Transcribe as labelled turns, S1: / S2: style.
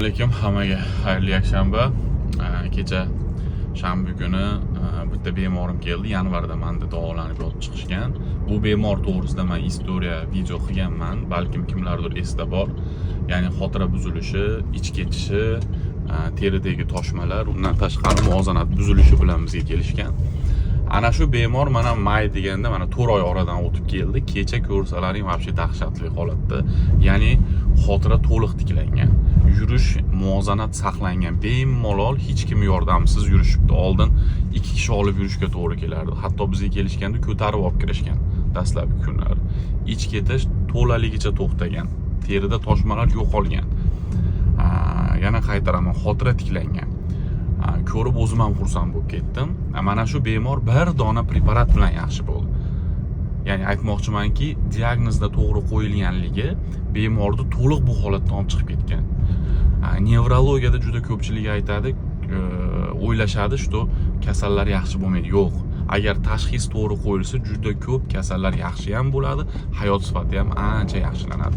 S1: alaykum hammaga. Xayrli yakshanba. Kecha shanba kuni bitta bemorim keldi. Yanvarda menda davolanib olib chiqishgan. Bu bemor to'g'risida men istoriya video qilganman. Balkim kimlardir esda bor. Ya'ni xotira buzilishi, ich ketishi, teridagi toshmalar, undan tashqari muvozanat buzilishi bilan bizga kelishgan. Ana shu bemor mana may deganda mana 4 oy oradan o'tib keldi. Kecha ko'rsalaring вообще dahshatli holatda. Ya'ni xotira to'liq tiklangan. Yurish muvozanat saqlangan. Bemalol hech kim yordamsiz yurishibdi. Oldin 2 kishi olib yurishga to'g'ri kelardi. Hatto bizga kelishganda ko'tarib olib kirishgan dastlabki kunlar. Ich ketish to'laligicha to'xtagan. Terida toshmalar yo'qolgan. Yana qaytaraman, xotira tiklangan. Ko'rib o'zim ham xursand bo'lib ketdim. Mana shu bemor bir dona preparat bilan yaxshi bo'ldi. Ya'ni aytmoqchimanki, diagnozda to'g'ri qo'yilganligi bemorni to'liq bu holatdan olib chiqib ketgan. Nevrologiyada juda ko'pchilik aytadi, o'ylashadi, что kasallar yaxshi bo'lmaydi. Yo'q. Agar tashxis to'g'ri qo'yilsa, juda ko'p kasallar yaxshi ham bo'ladi, hayot sifati ham ancha yaxshilanadi.